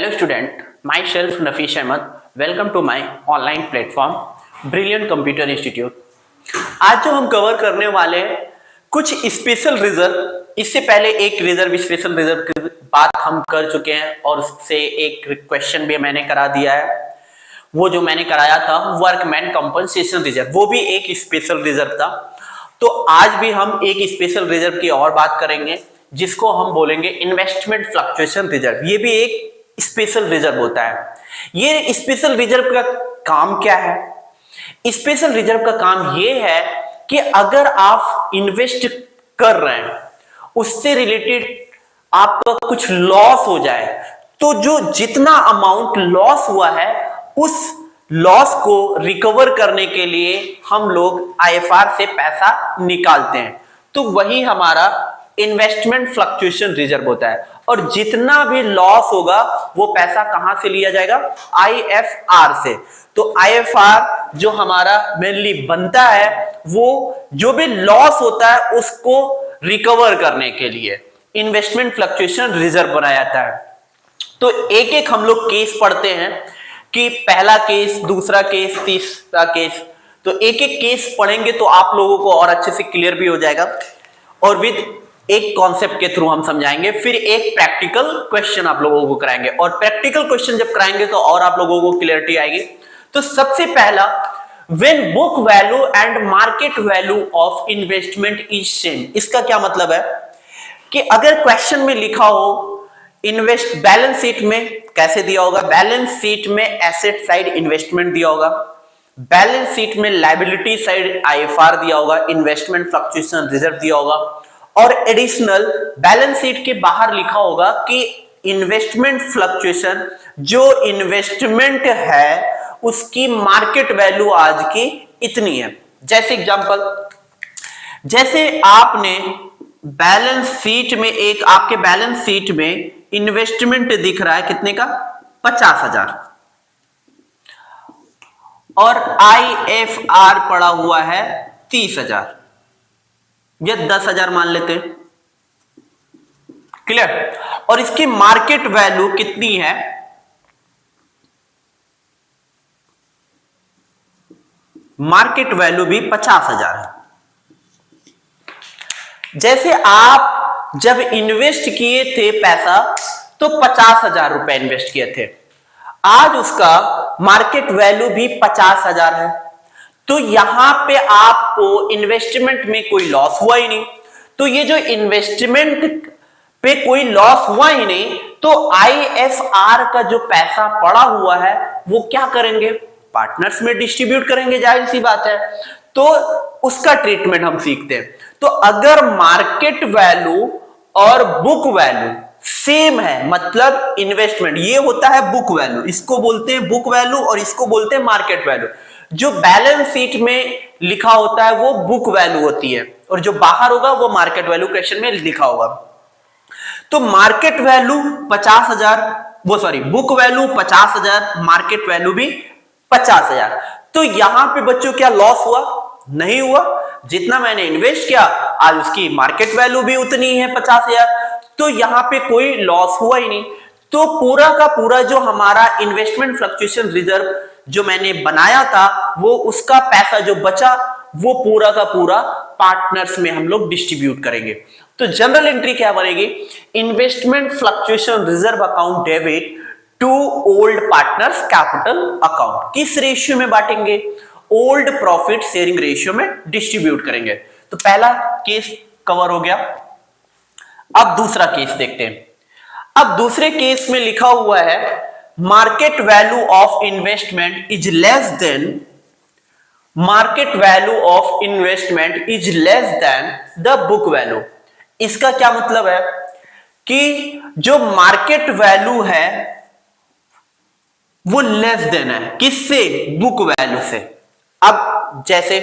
Hello student, myself Nafish Ahmed. Welcome to my online platform Brilliant Computer Institute. आज जो हम cover करने वाले हैं कुछ स्पेशल रिजर्व, इससे पहले एक रिजर्व स्पेशल रिजर्व की बात हम कर चुके हैं और उससे एक क्वेश्चन भी मैंने करा दिया है। वो जो मैंने कराया था वर्कमैन कंपनसेशन रिजर्व, वो भी एक स्पेशल रिजर्व था। तो आज भी हम एक स्पेशल रिजर्व की और बात करेंगे जिसको हम बोलेंगे इन्वेस्टमेंट फ्लक्चुएशन रिजर्व। ये भी एक स्पेशल रिजर्व होता है। ये स्पेशल रिजर्व का काम क्या है? स्पेशल रिजर्व का काम ये है कि अगर आप इन्वेस्ट कर रहे हैं, उससे रिलेटेड आपका कुछ लॉस हो जाए, तो जो जितना अमाउंट लॉस हुआ है उस लॉस को रिकवर करने के लिए हम लोग आईएफआर से पैसा निकालते हैं। तो वही हमारा इन्वेस्टमेंट फ्लक्चुएशन रिजर्व होता है। और जितना भी लॉस होगा वो पैसा कहां से लिया जाएगा? आईएफआर से। तो आईएफआर जो हमारा मेनली बनता है वो जो भी लॉस होता है उसको रिकवर करने के लिए इन्वेस्टमेंट फ्लक्चुएशन रिजर्व बनाया जाता है। तो एक एक हम लोग केस पढ़ते हैं कि पहला केस, दूसरा केस, तीसरा केस। तो एक एक केस पढ़ेंगे तो आप लोगों को और अच्छे से क्लियर भी हो जाएगा और विद एक कॉन्सेप्ट के थ्रू हम समझाएंगे। फिर एक प्रैक्टिकल क्वेश्चन आप लोगों को कराएंगे और प्रैक्टिकल क्वेश्चन जब कराएंगे तो और आप लोगों को क्लियरिटी आएगी। तो सबसे पहला, when book value and market value of investment is same, इसका क्या मतलब है कि अगर क्वेश्चन में लिखा हो इन्वेस्ट, बैलेंस शीट में कैसे दिया होगा? बैलेंस शीट में एसेट साइड इन्वेस्टमेंट दिया होगा, बैलेंस शीट में लायबिलिटी साइड आईएफआर दिया होगा, इन्वेस्टमेंट फ्लक्चुएशन रिजर्व दिया होगा, और एडिशनल बैलेंस शीट के बाहर लिखा होगा कि इन्वेस्टमेंट फ्लक्चुएशन, जो इन्वेस्टमेंट है उसकी मार्केट वैल्यू आज की इतनी है। जैसे एग्जांपल, जैसे आपने बैलेंस शीट में एक आपके बैलेंस शीट में इन्वेस्टमेंट दिख रहा है कितने का? 50,000 और आईएफआर पड़ा हुआ है 30,000 या 10,000 मान लेते हैं। क्लियर? और इसकी मार्केट वैल्यू कितनी है? मार्केट वैल्यू भी 50,000 है। जैसे आप जब इन्वेस्ट किए थे पैसा तो 50,000 रुपए इन्वेस्ट किए थे, आज उसका मार्केट वैल्यू भी 50,000 है। तो यहां पे आपको इन्वेस्टमेंट में कोई लॉस हुआ ही नहीं। तो ये जो इन्वेस्टमेंट पे कोई लॉस हुआ ही नहीं, तो आईएफआर का जो पैसा पड़ा हुआ है वो क्या करेंगे? पार्टनर्स में डिस्ट्रीब्यूट करेंगे, जाहिर सी बात है। तो उसका ट्रीटमेंट हम सीखते हैं। तो अगर मार्केट वैल्यू और बुक वैल्यू सेम है, मतलब इन्वेस्टमेंट, ये होता है बुक वैल्यू, इसको बोलते हैं बुक वैल्यू और इसको बोलते हैं मार्केट वैल्यू। जो बैलेंस शीट में लिखा होता है वो बुक वैल्यू होती है और जो बाहर होगा वो मार्केट वैल्यू क्वेश्चन में लिखा होगा। तो मार्केट वैल्यू 50,000, वो sorry book value 50,000, market value भी 50,000। तो यहां पे बच्चों क्या लॉस हुआ? नहीं हुआ। जितना मैंने इन्वेस्ट किया आज उसकी मार्केट वैल्यू भी उतनी है 50,000, तो यहां पे कोई लॉस हुआ ही नहीं। तो पूरा का पूरा जो हमारा इन्वेस्टमेंट फ्लक्चुएशन रिजर्व जो मैंने बनाया था वो उसका पैसा जो बचा वो पूरा का पूरा पार्टनर्स में हम लोग डिस्ट्रीब्यूट करेंगे। तो जनरल एंट्री क्या बनेगी? Investment fluctuation reserve account debit to old partners capital account. किस रेशियो में बांटेंगे? ओल्ड प्रॉफिट शेयरिंग रेशियो में डिस्ट्रीब्यूट करेंगे। तो पहला केस कवर हो गया। अब दूसरा केस देखते हैं। अब दूसरे केस में लिखा हुआ है market value of investment is less than, market value of investment is less than the book value. इसका क्या मतलब है कि जो मार्केट वैल्यू है वो लेस देन है किससे? बुक वैल्यू से। अब जैसे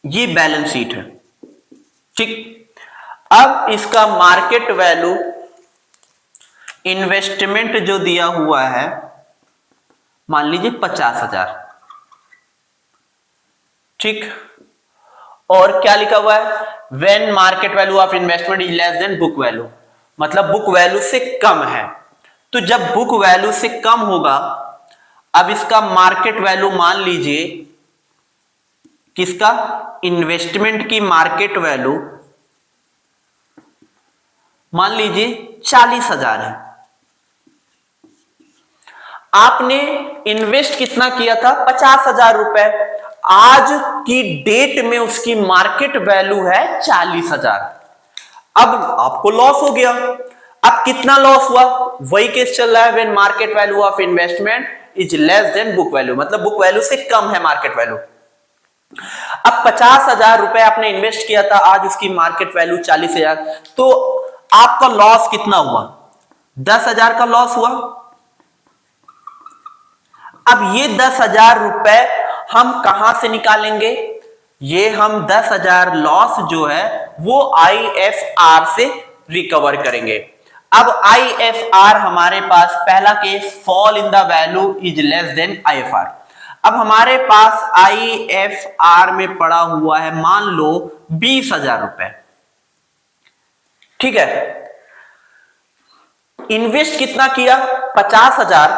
ये बैलेंस शीट है, ठीक। अब इसका मार्केट वैल्यू इन्वेस्टमेंट जो दिया हुआ है मान लीजिए 50,000, ठीक। और क्या लिखा हुआ है? When market value of investment is less than book value, मतलब बुक वैल्यू से कम है। तो जब बुक वैल्यू से कम होगा, अब इसका मार्केट वैल्यू मान लीजिए, किसका, इन्वेस्टमेंट की मार्केट वैल्यू मान लीजिए 40,000 है। आपने इन्वेस्ट कितना किया था, 50,000 रुपए। आज की डेट में उसकी मार्केट वैल्यू है 40,000। अब आपको लॉस हो गया। अब कितना लॉस हुआ, वही केस चल रहा है, when market value of investment is less than book value, मतलब बुक वैल्यू से कम है मार्केट वैल्यू। अब 50,000 रुपए आपने इन्वेस्ट किया था, आज उसकी मार्केट वैल्यू 40,000, तो आपका लॉस कितना हुआ, 10,000 का लॉस हुआ। अब ये 10,000 रुपए हम कहां से निकालेंगे, ये हम 10,000 लॉस जो है वो IFR से रिकवर करेंगे। अब IFR हमारे पास पहला case, fall in the value is less than IFR। अब हमारे पास IFR में पड़ा हुआ है मान लो 20,000 रुपए, ठीक है। इन्वेस्ट कितना किया, 50,000,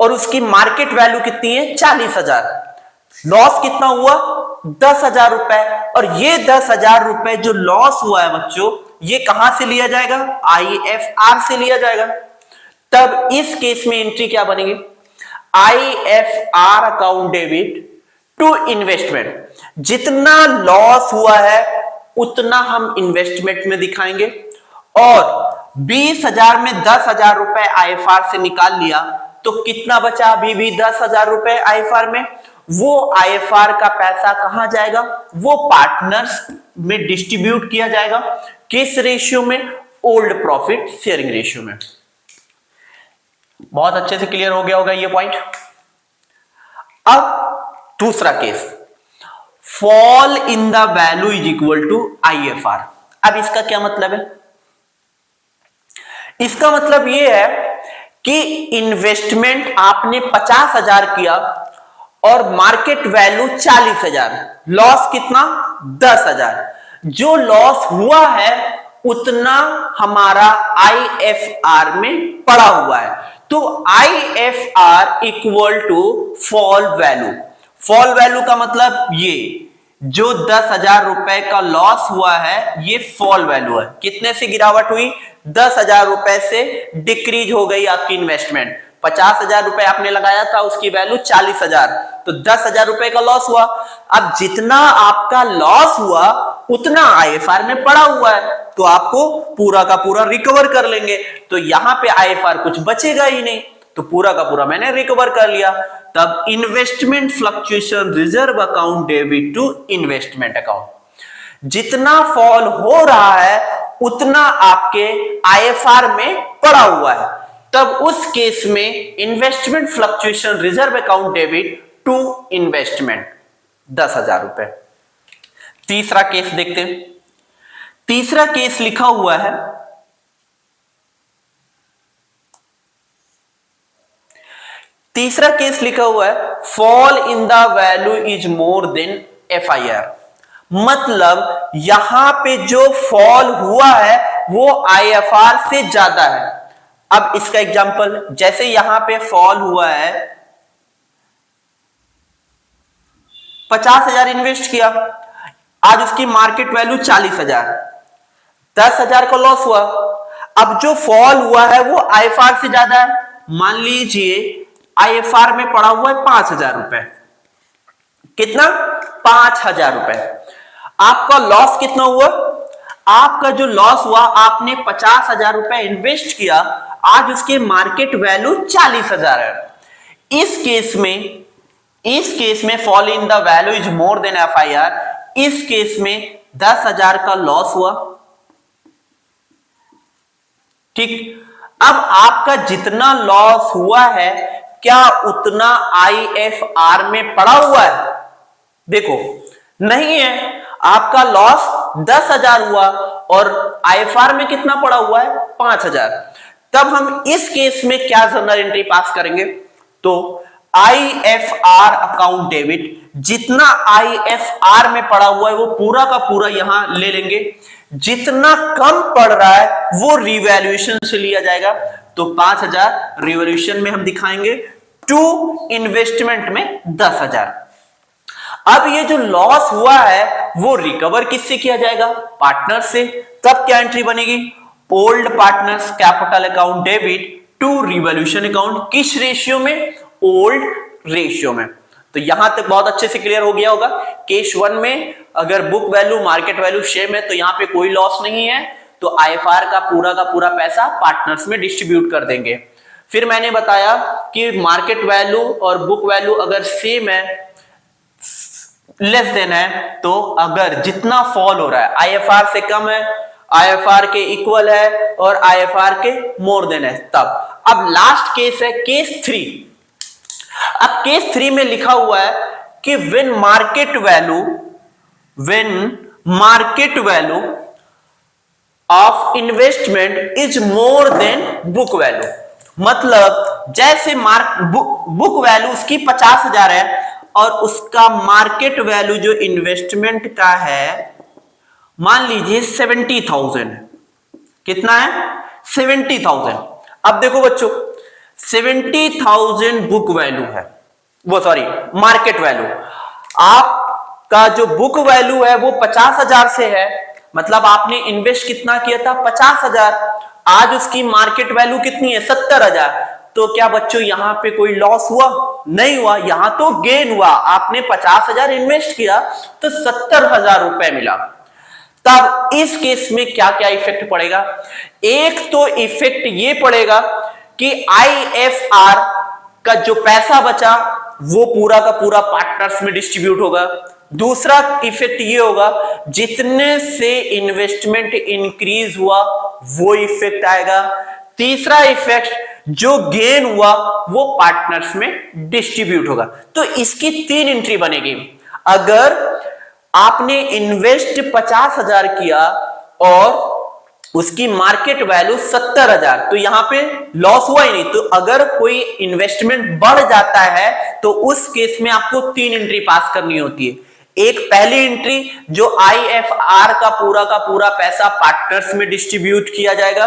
और उसकी मार्केट वैल्यू कितनी है, 40,000। लॉस कितना हुआ, 10,000 रुपए। और ये 10,000 रुपए जो लॉस हुआ है बच्चों, ये कहां से लिया जाएगा, IFR से लिया जाएगा। तब इस केस में एंट्री क्या बनेगी, IFR account debit to investment. जितना लॉस हुआ है उतना हम इन्वेस्टमेंट में दिखाएंगे, और 20,000 में 10,000 रुपए IFR से निकाल लिया, तो कितना बचा, अभी भी 10,000 रुपए IFR में। वो IFR का पैसा कहां जाएगा, वो पार्टनर्स में डिस्ट्रीब्यूट किया जाएगा, किस रेशियो में, ओल्ड प्रॉफिट शेयरिंग रेशियो में। बहुत अच्छे से क्लियर हो गया होगा ये पॉइंट। अब दूसरा case, fall in the value is equal to IFR। अब इसका क्या मतलब है, इसका मतलब यह है कि इन्वेस्टमेंट आपने 50,000 किया और मार्केट वैल्यू 40,000, लॉस कितना, 10,000। जो लॉस हुआ है उतना हमारा IFR में पड़ा हुआ है। तो IFR equal to fall value. Fall value का मतलब ये जो 10,000 रुपए का लॉस हुआ है, ये फॉल वैल्यू है। कितने से गिरावट हुई, 10,000 रुपए से डिक्रीज हो गई आपकी इन्वेस्टमेंट। 50,000 रुपए आपने लगाया था, उसकी वैल्यू 40,000, तो 10,000 रुपए का लॉस हुआ। अब जितना आपका लॉस हुआ उतना IFR में पड़ा हुआ है, तो आपको पूरा का पूरा रिकवर कर लेंगे। तो यहां पे IFR कुछ बचेगा ही नहीं, तो पूरा का पूरा मैंने रिकवर कर लिया। तब investment fluctuation reserve account debit to investment account. जितना फॉल हो रहा है उतना आपके IFR में पड़ा हुआ है, तब उस केस में investment fluctuation reserve account debit to investment 10,000 रुपए। तीसरा केस देखते हैं। तीसरा केस लिखा हुआ है, तीसरा केस लिखा हुआ है fall in the value is more than FIR। मतलब यहां पे जो फॉल हुआ है वो IFR से ज्यादा है। अब इसका एग्जांपल, जैसे यहां पे फॉल हुआ है, 50,000 इन्वेस्ट किया, आज उसकी मार्केट वैल्यू 40,000, 10,000 का लॉस हुआ। अब जो फॉल हुआ है वो IFR से ज्यादा है। मान लीजिए IFR में पड़ा हुआ है 5,000 रुपए, कितना, 5,000 रुपए। आपका लॉस कितना हुआ, आपका जो लॉस हुआ, आपने 50,000 रुपए इन्वेस्ट किया, आज उसके मार्केट वैल्यू 40,000 है। इस केस में fall in the value is more than FIR। इस केस में 10,000 का लॉस हुआ, ठीक। अब आपका जितना लॉस हुआ है क्या उतना IFR में पड़ा हुआ है, देखो नहीं है। आपका लॉस 10,000 हुआ और IFR में कितना पड़ा हुआ है, 5,000। तब हम इस केस में क्या जर्नल एंट्री पास करेंगे, तो IFR अकाउंट डेबिट, जितना IFR में पड़ा हुआ है वो पूरा का पूरा यहां ले लेंगे। जितना कम पड़ रहा है वो रिवैल्यूएशन से लिया जाएगा। तो 5,000 रिवॉल्यूशन में हम दिखाएंगे, टू इन्वेस्टमेंट में 10,000। अब ये जो लॉस हुआ है वो रिकवर किससे किया जाएगा? पार्टनर से। तब क्या एंट्री बनेगी? Old partners capital account debit to revolution account. किस रेशियो में? ओल्ड रेशियो में। तो यहां तक बहुत अच्छे से क्लियर हो गया होगा। केस 1 में अगर book value market value same है तो यहां पे कोई लॉस नहीं है, तो आईएफआर का पूरा पैसा पार्टनर्स में डिस्ट्रीब्यूट कर देंगे। फिर मैंने बताया कि मार्केट वैल्यू और बुक वैल्यू अगर सेम है, लेस देन है, तो अगर जितना फॉल हो रहा है आईएफआर से कम है, आईएफआर के इक्वल है और आईएफआर के मोर देन है, तब। अब लास्ट केस है केस 3। अब केस 3 में लिखा हुआ है कि when market value of investment is more than book value. मतलब जैसे बुक वैल्यू उसकी 50,000 है और उसका मार्केट वैल्यू जो इन्वेस्टमेंट का है मान लीजिए 70,000। कितना है? 70,000। अब देखो बच्चों, 70,000 बुक वैल्यू है, वो सॉरी मार्केट वैल्यू। आपका जो बुक वैल्यू है वो 50,000 से है, मतलब आपने इन्वेस्ट कितना किया था? 50,000। आज उसकी मार्केट वैल्यू कितनी है? 70,000। तो क्या बच्चों यहां पे कोई लॉस हुआ? नहीं हुआ, यहां तो गेन हुआ। आपने 50,000 इन्वेस्ट किया तो 70,000 रुपए मिला। तब इस केस में क्या क्या इफेक्ट पड़ेगा? एक तो इफेक्ट ये पड़ेगा कि आईएफआर का जो पैसा बचा वो पूरा का पूरा पार्टनर्स में डिस्ट्रीब्यूट होगा। दूसरा इफेक्ट ये होगा, जितने से इन्वेस्टमेंट इंक्रीज हुआ वो इफेक्ट आएगा। तीसरा इफेक्ट, जो गेन हुआ वो पार्टनर्स में डिस्ट्रीब्यूट होगा। तो इसकी 3 एंट्री बनेगी। अगर आपने इन्वेस्ट 50,000 किया और उसकी मार्केट वैल्यू 70,000, तो यहां पे लॉस हुआ ही नहीं। तो अगर कोई इन्वेस्टमेंट बढ़ जाता है तो उस केस में आपको 3 एंट्री पास करनी होती है। एक पहली एंट्री, जो आईएफआर का पूरा पैसा पार्टनर्स में डिस्ट्रीब्यूट किया जाएगा।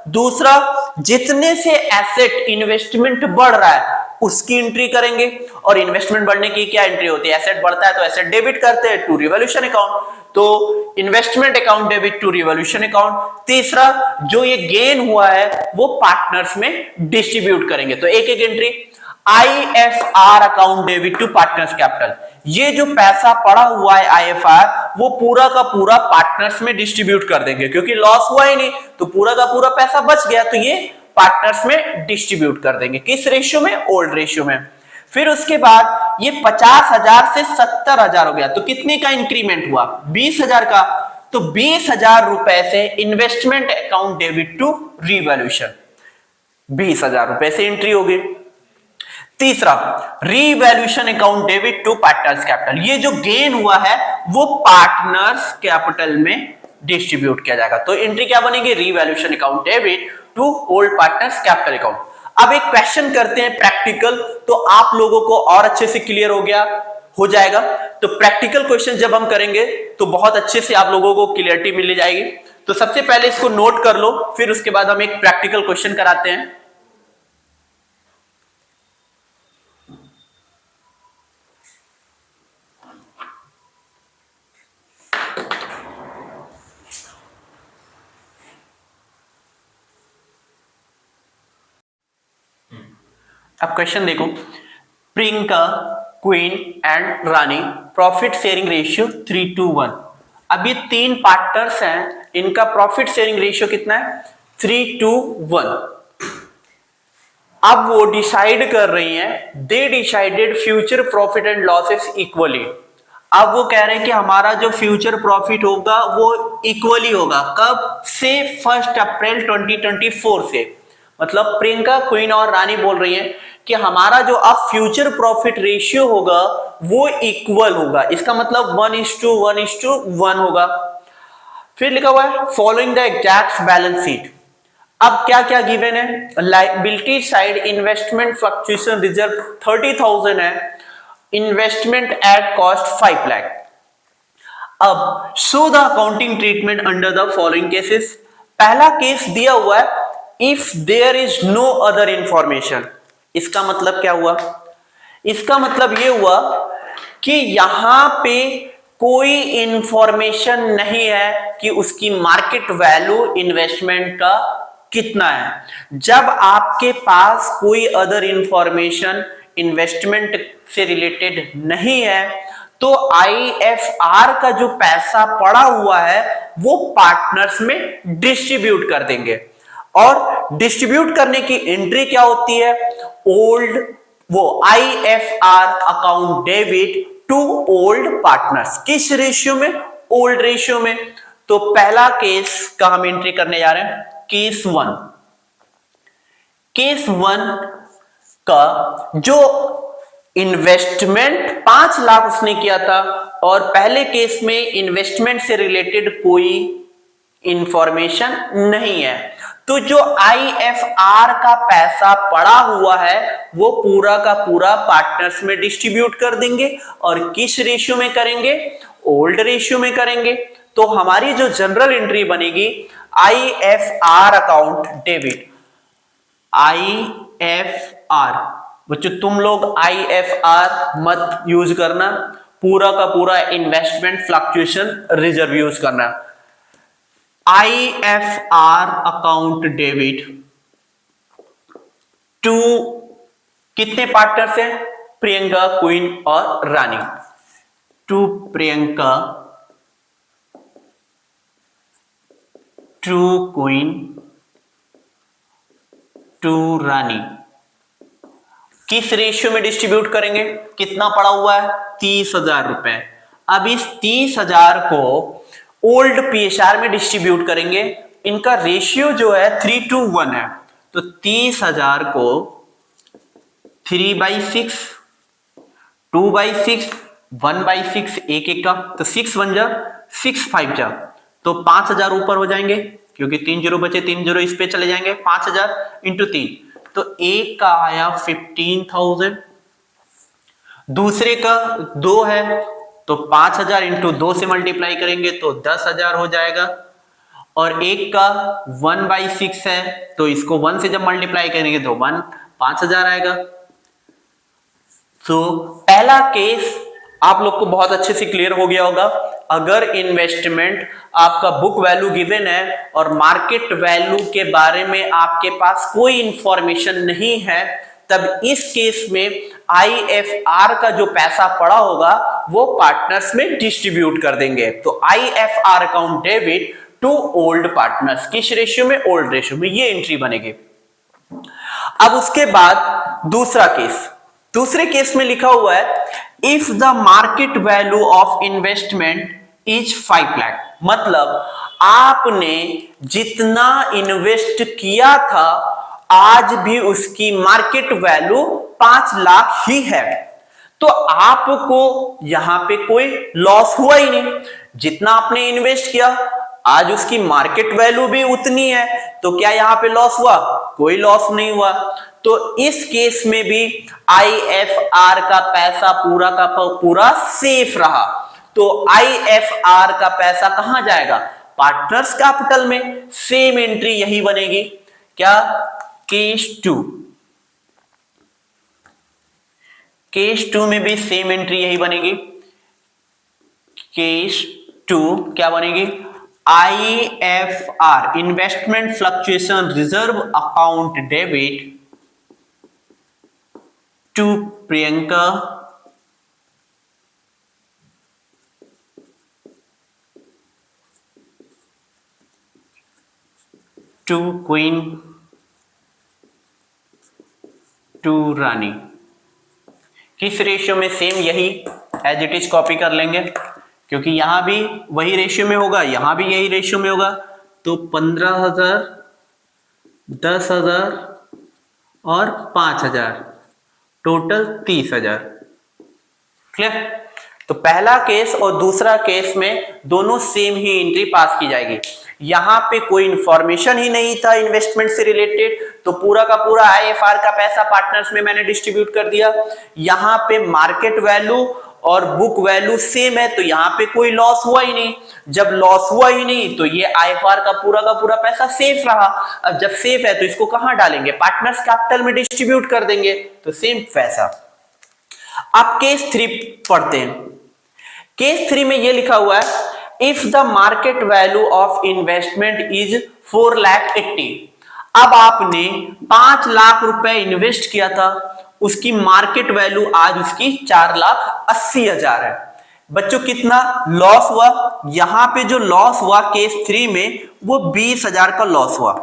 दूसरा, जितने से एसेट इन्वेस्टमेंट बढ़ रहा है उसकी एंट्री करेंगे। और इन्वेस्टमेंट बढ़ने की क्या एंट्री होती है? एसेट बढ़ता है तो एसेट डेबिट करते हैं टू रिवॉल्यूशन अकाउंट, तो investment account debit to revolution account. तीसरा, जो ये गेन हुआ है वो पार्टनर्स में डिस्ट्रीब्यूट करेंगे। तो एक एक entry, IFR account debit to partners capital. ये जो पैसा पड़ा हुआ है आईएफआर, वो पूरा का पूरा पार्टनर्स में डिस्ट्रीब्यूट कर देंगे, क्योंकि लॉस हुआ ही नहीं तो पूरा का पूरा पैसा बच गया, तो ये पार्टनर्स में डिस्ट्रीब्यूट कर देंगे। किस रेशियो में? ओल्ड रेशियो में। फिर उसके बाद ये 50,000 से 70,000 हो गया, तो कितने का इंक्रीमेंट हुआ? 20,000 का। तो 20,000 रुपए से investment account debit to revolution, 20,000 रुपए से एंट्री होगी। तीसरा, revaluation account debit to partners capital. ये जो गेन हुआ है वो पार्टनर्स कैपिटल में डिस्ट्रीब्यूट किया जाएगा। तो एंट्री क्या बनेगी? Revaluation account debit to old partners capital account. अब एक क्वेश्चन करते हैं प्रैक्टिकल, तो आप लोगों को और अच्छे से क्लियर हो जाएगा। तो प्रैक्टिकल क्वेश्चन जब हम करेंगे तो बहुत अच्छे से आप लोगों को क्लियरिटी मिल जाएगी। तो सबसे पहले इसको नोट कर लो, फिर उसके बाद हम एक प्रैक्टिकल क्वेश्चन कराते हैं। अब क्वेश्चन देखो, Priyanka, queen and Rani, profit sharing ratio 3:1। अब ये 3 पार्टनर्स हैं, इनका प्रॉफिट शेयरिंग रेशियो कितना है? 3:1। अब वो डिसाइड कर रही हैं, they decided future profit and losses equally. अब वो कह रहे हैं कि हमारा जो फ्यूचर प्रॉफिट होगा वो इक्वली होगा। कब से? 1 अप्रैल 2024 से। मतलब प्रियंका, क्वीन और रानी बोल रही हैं कि हमारा जो अब फ्यूचर प्रॉफिट रेशियो होगा वो इक्वल होगा। इसका मतलब 1:1:1 होगा। फिर लिखा हुआ है following the exact balance sheet. अब क्या क्या गिवन है? Liability side investment fluctuation reserve 30,000 है, इन्वेस्टमेंट एट कॉस्ट 5 लाख। अब show the accounting treatment under the following cases. पहला केस दिया हुआ है if there is no other information. इसका मतलब क्या हुआ? इसका मतलब ये हुआ कि यहां पे कोई इंफॉर्मेशन नहीं है कि उसकी मार्केट वैल्यू इन्वेस्टमेंट का कितना है। जब आपके पास कोई अदर इंफॉर्मेशन इन्वेस्टमेंट से रिलेटेड नहीं है तो आईएफआर का जो पैसा पड़ा हुआ है वो पार्टनर्स में डिस्ट्रीब्यूट कर देंगे। और डिस्ट्रीब्यूट करने की एंट्री क्या होती है? ओल्ड, वो IFR account debit to old partners. किस रेशियो में? ओल्ड रेशियो में। तो पहला केस का हम एंट्री करने जा रहे हैं, केस 1। केस 1 का जो इन्वेस्टमेंट 5 लाख उसने किया था और पहले केस में इन्वेस्टमेंट से रिलेटेड कोई इंफॉर्मेशन नहीं है, तो जो आईएफआर का पैसा पड़ा हुआ है वो पूरा का पूरा पार्टनर्स में डिस्ट्रीब्यूट कर देंगे। और किस रेशियो में करेंगे? ओल्ड रेशियो में करेंगे। तो हमारी जो जनरल एंट्री बनेगी, आईएफआर अकाउंट डेबिट। आईएफआर, बच्चों तुम लोग आईएफआर मत यूज करना, पूरा का पूरा इन्वेस्टमेंट फ्लक्चुएशन रिजर्व यूज करना। आईएफआर अकाउंट डेबिट टू कितने पार्टनर्स हैं? प्रियंका, क्वीन और Rani. To Priyanka, to Queen, to Rani. किस रेशियो में डिस्ट्रीब्यूट करेंगे? कितना पड़ा हुआ है? 30,000 रुपए। अब इस 30,000 को ओल्ड पीएसआर में डिस्ट्रीब्यूट करेंगे। इनका रेशियो जो है 3:1 है। तो 30,000 को 3/6, 2/6, 1/6, एक एक का, तो 6 1 जा, 6 5 जा, तो 5,000 ऊपर हो जाएंगे क्योंकि 3 जीरो बचे, 3 जीरो इस पे चले जाएंगे। 5,000 इंटू 3, तो एक का आया 15,000, दूसरे का 2 है तो 5,000 इंटू 2 से मल्टीप्लाई करेंगे तो 10,000 हो जाएगा। और एक का 1/6 है तो इसको 1 से जब मल्टीप्लाई करेंगे तो 5,000 आएगा। तो पहला केस आप लोग को बहुत अच्छे से क्लियर हो गया होगा। अगर इन्वेस्टमेंट आपका बुक वैल्यू गिवन है और मार्केट वैल्यू के बारे में आपके पास कोई इंफॉर्मेशन नहीं है, तब इस केस में आईएफआर का जो पैसा पड़ा होगा वो पार्टनर्स में डिस्ट्रीब्यूट कर देंगे। तो IFR account debit to old partners, किस रेशियो में? ओल्ड रेशियो में। ये एंट्री बनेगी। अब उसके बाद दूसरा केस, दूसरे केस में लिखा हुआ है if the market value of investment is 5 lakh. मतलब आपने जितना इन्वेस्ट किया था आज भी उसकी मार्केट वैल्यू 5 लाख ही है, तो आपको यहां पे कोई लॉस हुआ ही नहीं। जितना आपने इन्वेस्ट किया आज उसकी मार्केट वैल्यू भी उतनी है, तो क्या यहां पे लॉस हुआ? कोई लॉस नहीं हुआ। तो इस केस में भी आईएफआर का पैसा पूरा का पूरा सेफ रहा। तो आईएफआर का पैसा कहां जाएगा? पार्टनर्स कैपिटल में। सेम एंट्री यही बनेगी। क्या? केस 2। केस 2 में भी सेम एंट्री यही बनेगी। केस 2 क्या बनेगी? IFR investment fluctuation reserve account debit to Priyanka, to Queen, to Rani. किस रेशियो में? सेम यही एज इट इज कॉपी कर लेंगे क्योंकि यहां भी वही रेशियो में होगा, यहां भी यही रेशियो में होगा। तो 15,000, 10,000 और 5,000, टोटल 30,000। क्लियर? तो पहला केस और दूसरा केस में दोनों सेम ही एंट्री पास की जाएगी। यहां पे कोई इंफॉर्मेशन ही नहीं था इन्वेस्टमेंट से रिलेटेड, तो पूरा का पूरा आईएफआर का पैसा पार्टनर्स में मैंने डिस्ट्रीब्यूट कर दिया। यहां पे मार्केट वैल्यू और बुक वैल्यू सेम है, तो यहाँ पे कोई लॉस हुआ ही नहीं। जब लॉस हुआ ही नहीं तो ये आईएफआर का पूरा पैसा सेफ रहा। अब जब सेफ है तो इसको कहां डालेंगे, पार्टनर्स कैपिटल में डिस्ट्रीब्यूट कर देंगे, तो सेम पैसा। अब केस 3 पढ़ते हैं। केस 3 में ये लिखा हुआ है if the market value of investment is 4,80,000। अब आपने 5 लाख रुपए इन्वेस्ट किया था, उसकी मार्केट वैल्यू आज उसकी 4,80,000 है। बच्चों कितना लॉस हुआ, यहां पे जो लॉस हुआ केस 3 में वो 20,000 का लॉस हुआ।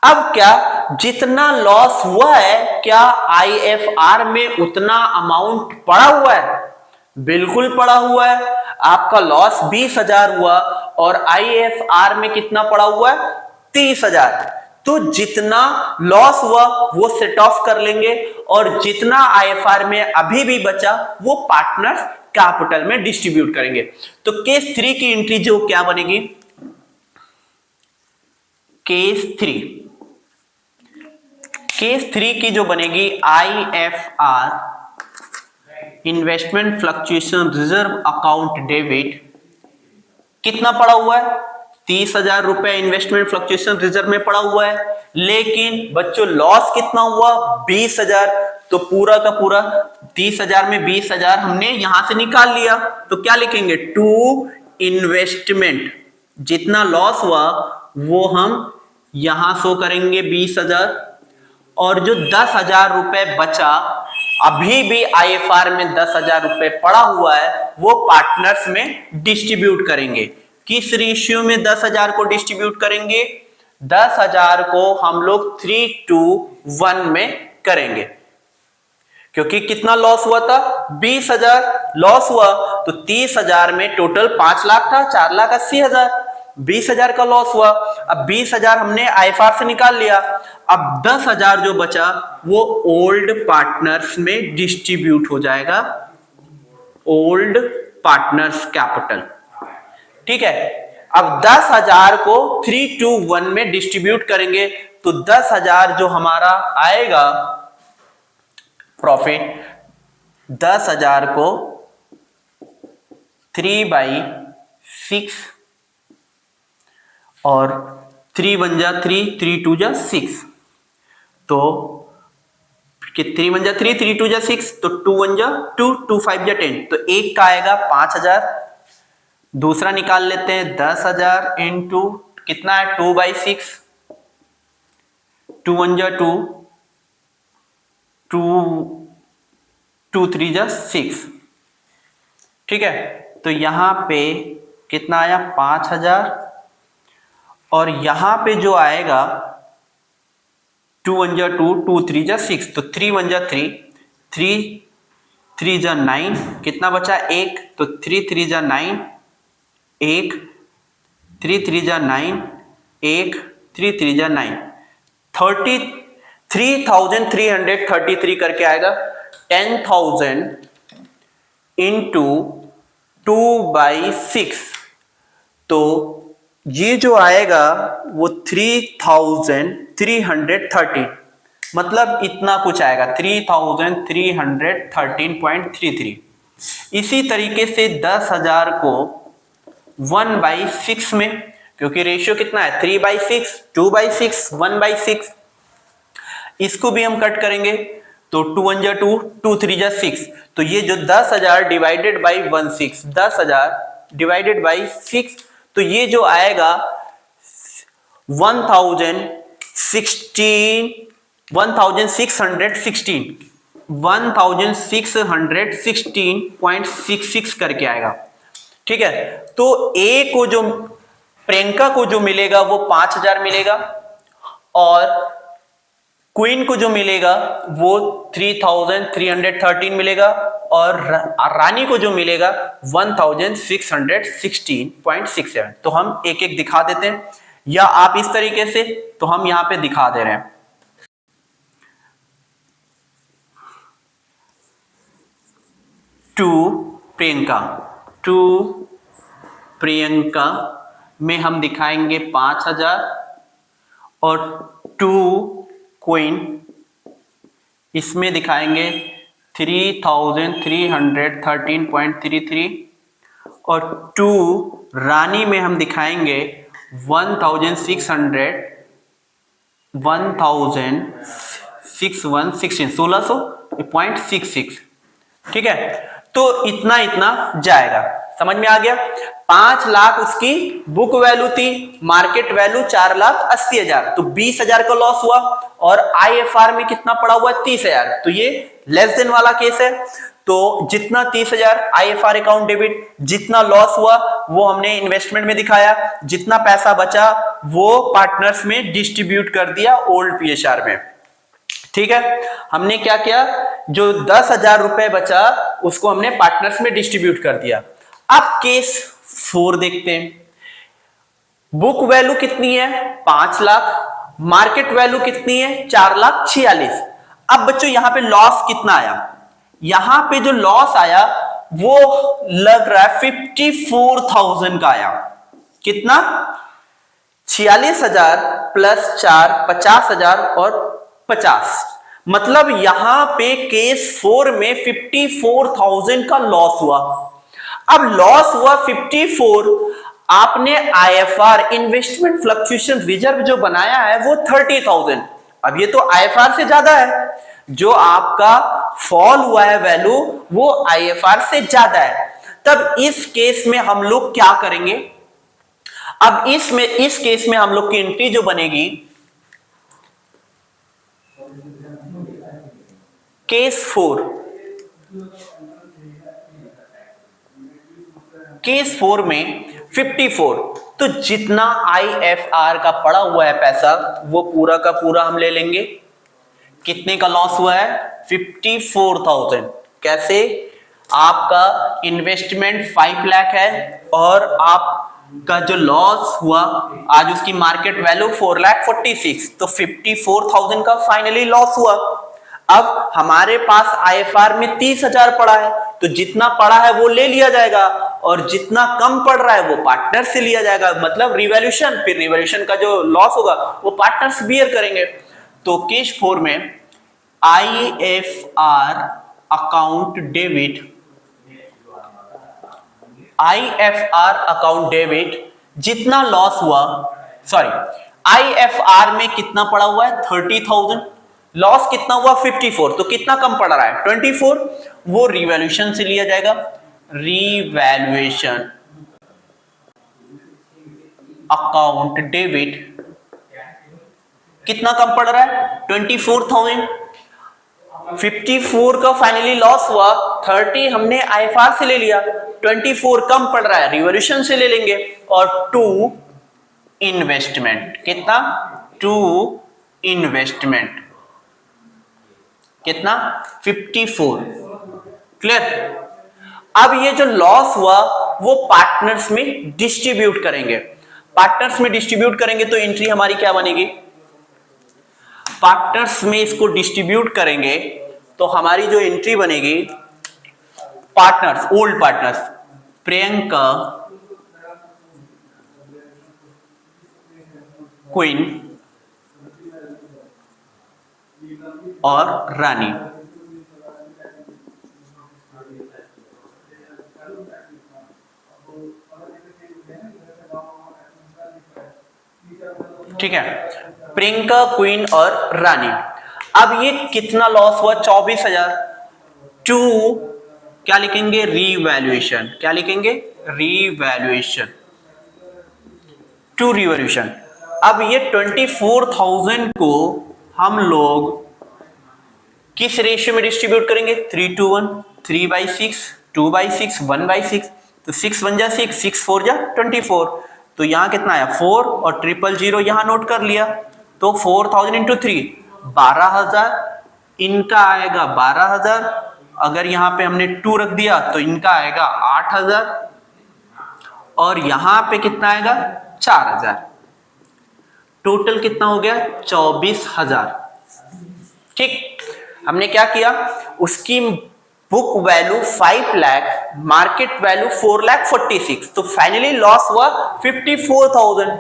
अब क्या जितना लॉस हुआ है क्या आईएफआर में उतना अमाउंट पड़ा हुआ है? बिल्कुल पड़ा हुआ है। आपका लॉस 20,000 हुआ और आईएफआर में कितना पड़ा हुआ है, 30,000। तो जितना लॉस हुआ वो सेट ऑफ कर लेंगे और जितना आईएफआर में अभी भी बचा वो पार्टनर्स कैपिटल में डिस्ट्रीब्यूट करेंगे। तो केस 3 की एंट्री जो क्या बनेगी, केस 3 की जो बनेगी IFR investment fluctuation reserve account debit, कितना पड़ा हुआ है, 30,000 रुपए इन्वेस्टमेंट फ्लक्चुएशन रिजर्व में पड़ा हुआ है। लेकिन बच्चों लॉस कितना हुआ, 20,000। तो पूरा का पूरा 30,000 में 20,000 हमने यहां से निकाल लिया, तो क्या लिखेंगे, टू इन्वेस्टमेंट। जितना लॉस हुआ वो हम यहां शो करेंगे 20,000, और जो 10,000 रुपए बचा, अभी भी आईएफआर में 10,000 रुपए पड़ा हुआ है, वो पार्टनर्स में डिस्ट्रीब्यूट करेंगे। किस रेशियो में 10,000 को डिस्ट्रीब्यूट करेंगे, 10,000 को हम लोग 3:1 में करेंगे। क्योंकि कितना लॉस हुआ था, 20,000 लॉस हुआ, तो 30,000 में टोटल 5 लाख था, 4,80,000, 20,000 का लॉस हुआ। अब 20,000 हमने आईएफआर से निकाल लिया, अब 10,000 जो बचा वो ओल्ड पार्टनर्स में डिस्ट्रीब्यूट हो जाएगा, ओल्ड पार्टनर्स कैपिटल। ठीक है, अब 10,000 को 3:1 में डिस्ट्रीब्यूट करेंगे, तो 10,000 जो हमारा आएगा प्रॉफिट, 10,000 को 3/6 और 3 1 जा 3, 3 2 जा 6, तो 3 1 जा 3, 3 2 जा 6, तो 2 1 जा 2, 2 5 जा 10, तो एक का आएगा 5,000। दूसरा निकाल लेते हैं, 10,000 इंटू कितना है, 2/6, 2 1 जा 2, 2 3 जा 6। ठीक है, तो यहां पे कितना आया, 5,000, और यहां पे जो आएगा 2 1 जा 2, 2 3 जा 6, तो 3 1 जा 3, 3 3 जा 9, कितना बचा, 1, तो 3 3 जा 9, 1, 3 3 जा 9, 1, 3 3 जा 9, 3,333 करके आएगा। 10,000 इंटू 2/6, तो ये जो आएगा वो 3,313, मतलब इतना कुछ आएगा, 3,313.33। इसी तरीके से 10,000 को 1/6 में, क्योंकि रेशियो कितना है, 3/6, 2/6, 1/6, इसको भी हम कट करेंगे, तो 2 1 जा 2, 2 3 जा 6, तो ये जो 10,000 डिवाइडेड बाई 16, 10,000 डिवाइडेड बाई 6, तो ये जो आएगा 1616.66 करके आएगा। ठीक है, तो ए को जो, प्रियंका को जो मिलेगा वो 5,000 मिलेगा, और क्वीन को जो मिलेगा वो 3,313 मिलेगा, और रानी को जो मिलेगा 1,616.67। तो हम एक एक दिखा देते हैं, या आप इस तरीके से, तो हम यहां पे दिखा दे रहे हैं। टू प्रियंका में हम दिखाएंगे 5,000, और टू क्वीन इसमें दिखाएंगे 3313.33 और 2 रानी में हम दिखाएंगे 1600.66। ठीक है, तो इतना इतना जाएगा, समझ में आ गया। 5 लाख उसकी बुक वैल्यू थी, मार्केट वैल्यू 4,80,000, तो 20,000 का लॉस हुआ। और आईएफआर में कितना पड़ा हुआ है? 30,000, तो ये लेस देन वाला केस है। तो जितना 30,000 आईएफआर अकाउंट डेबिट, जितना लॉस हुआ वो हमने इन्वेस्टमेंट में दिखाया, जितना पैसा बचा वो पार्टनर्स में डिस्ट्रीब्यूट कर दिया ओल्ड पीएसआर में। ठीक है, हमने क्या किया, जो 10,000 रुपए बचा उसको हमने पार्टनर्स में डिस्ट्रीब्यूट कर दिया। अब केस 4 देखते हैं। बुक वैल्यू कितनी है? 5 लाख, मार्केट वैल्यू कितनी है? 4,46,000। अब बच्चों यहां पे लॉस कितना आया? यहां पे जो लॉस आया वो लग रहा है 54,000 का आया। कितना? 46,000 प्लस 4, 50,000 और 50, मतलब यहां पे केस 4 में 54,000 का लॉस हुआ। अब लॉस हुआ 54, आपने आईएफआर इन्वेस्टमेंट फ्लक्चुएशन रिजर्व जो बनाया है वो 30,000। अब ये तो आईएफआर से ज्यादा है, जो आपका फॉल हुआ है वैल्यू वो आईएफआर से ज्यादा है। तब इस केस में हम लोग क्या करेंगे? अब इस केस में हम लोग की एंट्री जो बनेगी, केस 4 में 54, तो जितना आईएफआर का पड़ा हुआ है पैसा वो पूरा का पूरा हम ले लेंगे। कितने का लॉस हुआ है? 54,000। कैसे? आपका इन्वेस्टमेंट 5 लाख है और आपका जो लॉस हुआ आज उसकी मार्केट वैल्यू 4,46,000, तो 54,000 का फाइनली लॉस हुआ। अब हमारे पास आईएफआर में 30,000 पड़ा है, तो जितना पड़ा है वो ले लिया जाएगा और जितना कम पड़ रहा है वो पार्टनर से लिया जाएगा, मतलब रिवैल्यूएशन। फिर रिवैल्यूएशन का जो लॉस होगा वो पार्टनर्स बियर करेंगे। तो केस 4 में IFR account debit, IFR account debit जितना लॉस हुआ, सॉरी, आईएफआर में कितना पड़ा हुआ है? 30,000, लॉस कितना हुआ? 54, तो कितना कम पड़ रहा है? 24, वो रिवैल्यूएशन से लिया जाएगा। रिवैल्यूएशन अकाउंट डेबिट कितना कम पड़ रहा है? 24,000। 54 का फाइनली लॉस हुआ, 30 हमने आईएफआर से ले लिया, 24 कम पड़ रहा है रिवॉल्यूशन से ले लेंगे। और 2 इन्वेस्टमेंट, कितना? 2 इन्वेस्टमेंट कितना? 54। क्लियर? अब ये जो लॉस हुआ वो पार्टनर्स में डिस्ट्रीब्यूट करेंगे। पार्टनर्स में डिस्ट्रीब्यूट करेंगे तो एंट्री हमारी क्या बनेगी? पार्टनर्स में इसको डिस्ट्रीब्यूट करेंगे तो हमारी जो एंट्री बनेगी, partners, old partners, Priyanka, Queen और रानी। ठीक है, प्रियंका, क्वीन और रानी। अब ये कितना लॉस हुआ? 24,000। 2 क्या लिखेंगे? रीवैल्यूएशन। क्या लिखेंगे? रीवैल्यूएशन। 2 रीवैल्यूएशन। अब ये 24,000 को हम लोग किस रेशियो में डिस्ट्रीब्यूट करेंगे? 3:1, 3/6, 2/6, 1/6। तो 6 1 जा 6, 6 4 जा 24। तो यहां कितना आया? 4 और 000 यहां नोट कर लिया। तो 4,000 इंटू 3, 12,000। इनका आएगा 12,000। अगर यहां पे हमने 2 रख दिया तो इनका आएगा 8,000 और यहां पे कितना आएगा? 4,000। टोटल कितना हो गया? 24,000। ठीक, हमने क्या किया? उसकी book value 5 lakh, market value 4,46,000, तो फाइनली लॉस हुआ 54,000।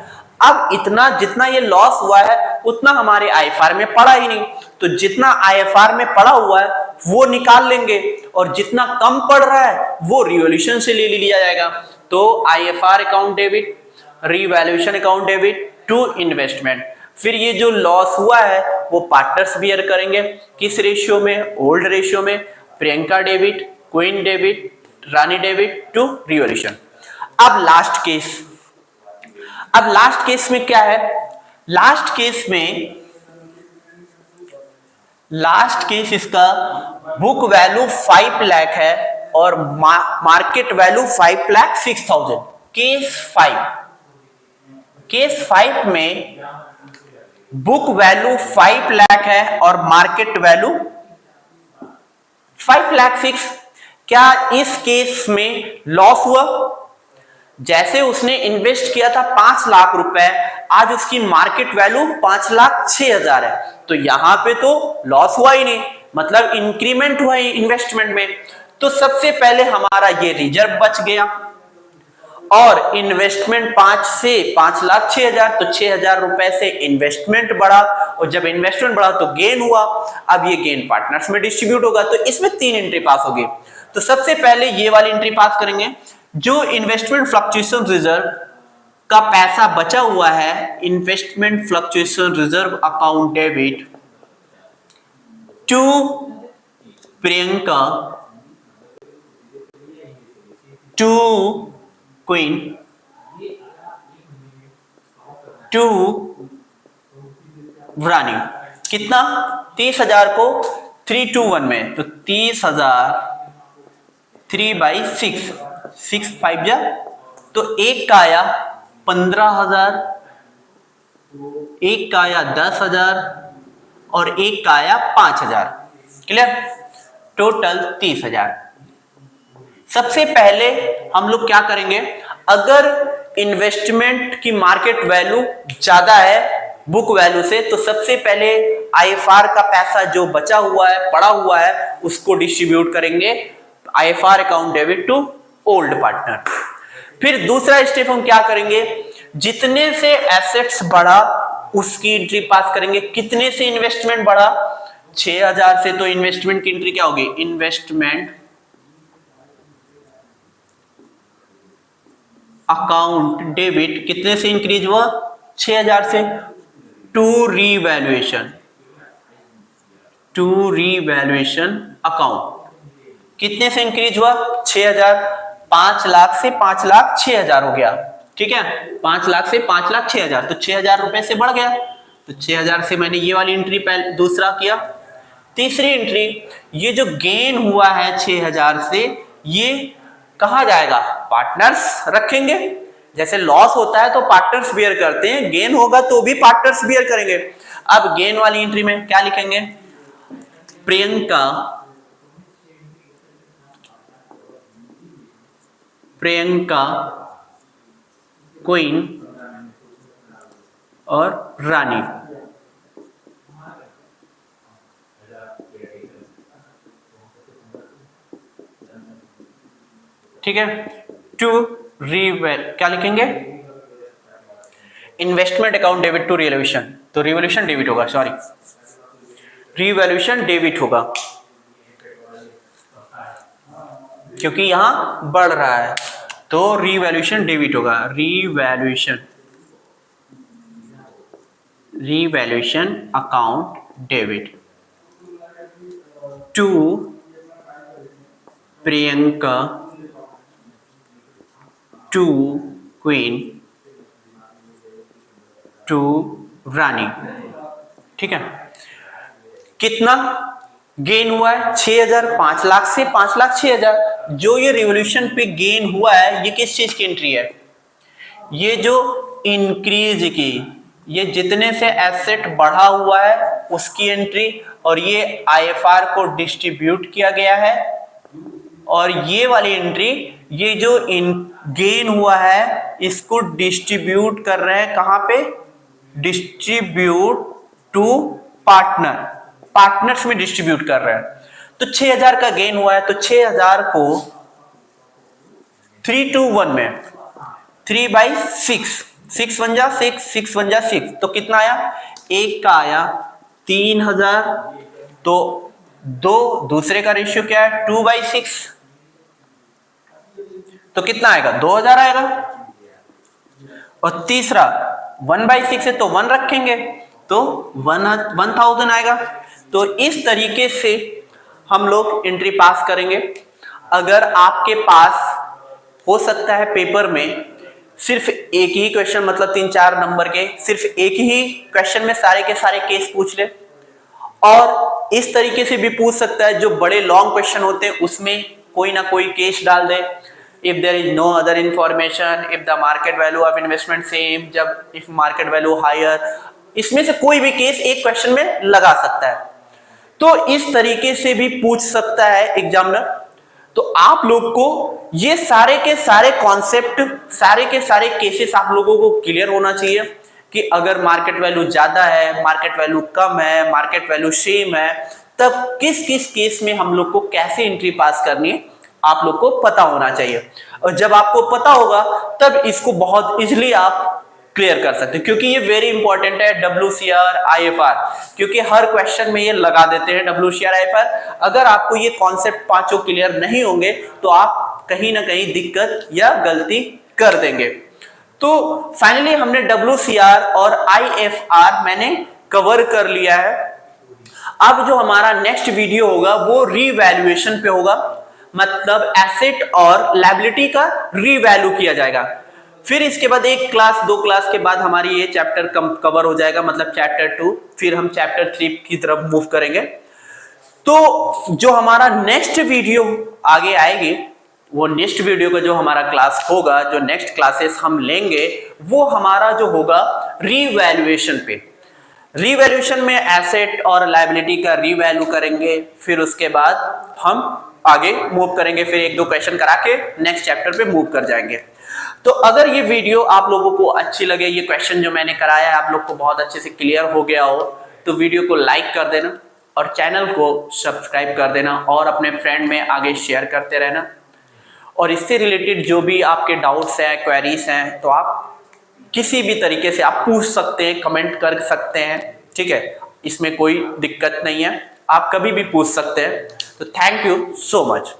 अब इतना जितना ये लॉस हुआ है उतना हमारे आईएफआर में पड़ा ही नहीं, तो जितना आईएफआर में पड़ा हुआ है वो निकाल लेंगे और जितना कम पड़ रहा है वो रिवॉल्यूशन से ले लिया जाएगा। तो IFR account debit, revaluation account debit to investment. फिर ये जो लॉस हुआ है वो पार्टनर्स बियर करेंगे, किस रेशियो में, ओल्ड रेशियो में, Priyanka debit, queen debit, Rani debit to revolution. अब लास्ट केस में क्या है, लास्ट केस इसका बुक वैल्यू 5 लाख है और मार्केट वैल्यू 5,06,000। केस 5 में बुक वैल्यू 5 लाख है और मार्केट वैल्यू 5,06,000। क्या इस केस में लॉस हुआ? जैसे उसने इन्वेस्ट किया था 5 लाख रुपए, आज उसकी मार्केट वैल्यू 5,06,000 है, तो यहां पे तो लॉस हुआ ही नहीं, मतलब इंक्रीमेंट हुआ ही इन्वेस्टमेंट में। तो सबसे पहले हमारा ये रिजर्व बच गया और इन्वेस्टमेंट 5 से 5,06,000, तो 6,000 रुपए से इन्वेस्टमेंट बढ़ा और जब इन्वेस्टमेंट बढ़ा तो गेन हुआ। अब ये गेन पार्टनर्स में डिस्ट्रीब्यूट होगा, तो इसमें 3 एंट्री पास होगी। तो सबसे पहले ये वाली एंट्री पास करेंगे, जो इन्वेस्टमेंट फ्लक्चुएशन रिजर्व का पैसा बचा हुआ है, investment fluctuation reserve account debit to Priyanka to Queen to Rani. कितना? 30,000 को 321 में, तो 30,000 3/6, 6 5 जा, तो एक का आया 15,000, एक का आया 10,000 और एक का आया 5,000। क्लियर? टोटल 30,000। सबसे पहले हम लोग क्या करेंगे, अगर इन्वेस्टमेंट की मार्केट वैल्यू ज्यादा है बुक वैल्यू से, तो सबसे पहले आईएफआर का पैसा जो बचा हुआ है, पड़ा हुआ है, उसको डिस्ट्रीब्यूट करेंगे IFR account debit to old partner. फिर दूसरा स्टेप हम क्या करेंगे, जितने से एसेट्स बढ़ा उसकी एंट्री पास करेंगे। कितने से इन्वेस्टमेंट बढ़ा? 6,000 से, तो इन्वेस्टमेंट की एंट्री क्या होगी, इन्वेस्टमेंट अकाउंट डेबिट कितने से इंक्रीज हुआ, 6,000 से, टू रीवैल्यूएशन अकाउंट कितने से इंक्रीज हुआ, 6,000। 5 लाख से 5,06,000 हो गया, ठीक है, 5 लाख से 5,06,000, तो 6,000 रुपए से बढ़ गया, तो 6,000 से मैंने ये वाली एंट्री पहले दूसरा किया। तीसरी एंट्री, ये जो गेन हुआ है 6,000 से, ये कहा जाएगा, पार्टनर्स रखेंगे। जैसे लॉस होता है तो पार्टनर्स बियर करते हैं, गेन होगा तो भी पार्टनर्स बियर करेंगे। अब गेन वाली एंट्री में क्या लिखेंगे, प्रियंका क्वीन और रानी। ठीक है, टू क्या लिखेंगे, investment account debit to revolution, तो रिवॉल्यूशन डेबिट होगा, सॉरी रिवॉल्यूशन डेबिट होगा, क्योंकि यहां बढ़ रहा है, तो रिवैल्यूएशन डेबिट होगा। Revaluation account debit to Priyanka to Queen to Rani. ठीक है, कितना गेन हुआ है, 6,000। 5 लाख से 5,06,000, जो ये रिवॉल्यूशन पे गेन हुआ है, ये किस चीज की एंट्री है, ये जो इंक्रीज की, ये जितने से एसेट बढ़ा हुआ है उसकी एंट्री, और ये आईएफआर को डिस्ट्रीब्यूट किया गया है, और ये वाली एंट्री, ये जो गेन हुआ है इसको डिस्ट्रीब्यूट कर रहे हैं कहां पे, डिस्ट्रीब्यूट टू पार्टनर्स में डिस्ट्रीब्यूट कर रहे हैं। तो 6,000 का गेन हुआ है, तो 6,000 को 321 में 3/6, 6 1 जा 6, 6 1 जा 6, तो कितना आया, एक का आया 3,000, तो दो, दूसरे का रेशियो क्या है 2/6, तो कितना आएगा 2000 आएगा। और तीसरा 1/6 है तो 1 रखेंगे तो 1000 आएगा। तो इस तरीके से हम लोग एंट्री पास करेंगे। अगर आपके पास हो सकता है पेपर में सिर्फ एक ही क्वेश्चन, मतलब 3-4 नंबर के सिर्फ एक ही क्वेश्चन में सारे के सारे केस पूछ ले, और इस तरीके से भी पूछ सकता है जो बड़े लॉन्ग क्वेश्चन होते हैं उसमें कोई ना कोई केस डाल दे। If there is no other information, if the market value of investment same, जब इफ मार्केट वैल्यू हायर, इसमें से कोई भी केस एक क्वेश्चन में लगा सकता है। तो इस तरीके से भी पूछ सकता है एग्जामिनर। तो आप लोग को ये सारे के सारे कॉन्सेप्ट, सारे के सारे केसेस आप लोगों को क्लियर होना चाहिए कि अगर मार्केट वैल्यू ज्यादा है, मार्केट वैल्यू कम है, मार्केट वैल्यू सेम है, तब किस किस केस में हम लोग को कैसे एंट्री पास करनी है आप लोग को पता होना चाहिए। और जब आपको पता होगा तब इसको बहुत इजीली आप क्लियर कर सकते हैं, क्योंकि ये वेरी इंपॉर्टेंट है WCR IFR, क्योंकि हर क्वेश्चन में ये लगा देते हैं WCR IFR। अगर आपको ये कॉन्सेप्ट पांचों क्लियर नहीं होंगे तो आप कहीं ना कहीं दिक्कत या गलती कर देंगे। तो फाइनली हमने WCR और IFR मैंने कवर कर लिया है। अब जो हमारा नेक्स्ट वीडियो होगा वो रीवैल्यूएशन पे होगा, मतलब एसेट और लायबिलिटी का रीवैल्यू किया जाएगा। फिर इसके बाद एक क्लास, 2 क्लास के बाद हमारी ये चैप्टर कवर हो जाएगा, मतलब चैप्टर 2। फिर हम चैप्टर 3 की तरफ मूव करेंगे। तो जो हमारा नेक्स्ट वीडियो आगे आएगी, वो नेक्स्ट वीडियो का जो हमारा क्लास होगा, जो नेक्स्ट क्लासेस हम लेंगे, वो हमारा जो होगा रीवैल्यूएशन पे। रीवैल्यूएशन में एसेट और लायबिलिटी का रीवैल्यू करेंगे। फिर उसके बाद हम आगे मूव करेंगे, फिर 1-2 क्वेश्चन करा के नेक्स्ट चैप्टर पे मूव कर जाएंगे। तो अगर ये वीडियो आप लोगों को अच्छी लगे, ये क्वेश्चन जो मैंने कराया है आप लोग को बहुत अच्छे से क्लियर हो गया हो, तो वीडियो को लाइक कर देना और चैनल को सब्सक्राइब कर देना और अपने फ्रेंड में आगे शेयर करते रहना। और इससे रिलेटेड जो भी आपके डाउट्स हैं, क्वेरीज हैं, तो आप किसी भी तरीके से आप पूछ सकते हैं, कमेंट कर सकते हैं, ठीक है, इसमें कोई दिक्कत नहीं है, आप कभी भी पूछ सकते हैं। तो थैंक यू सो मच।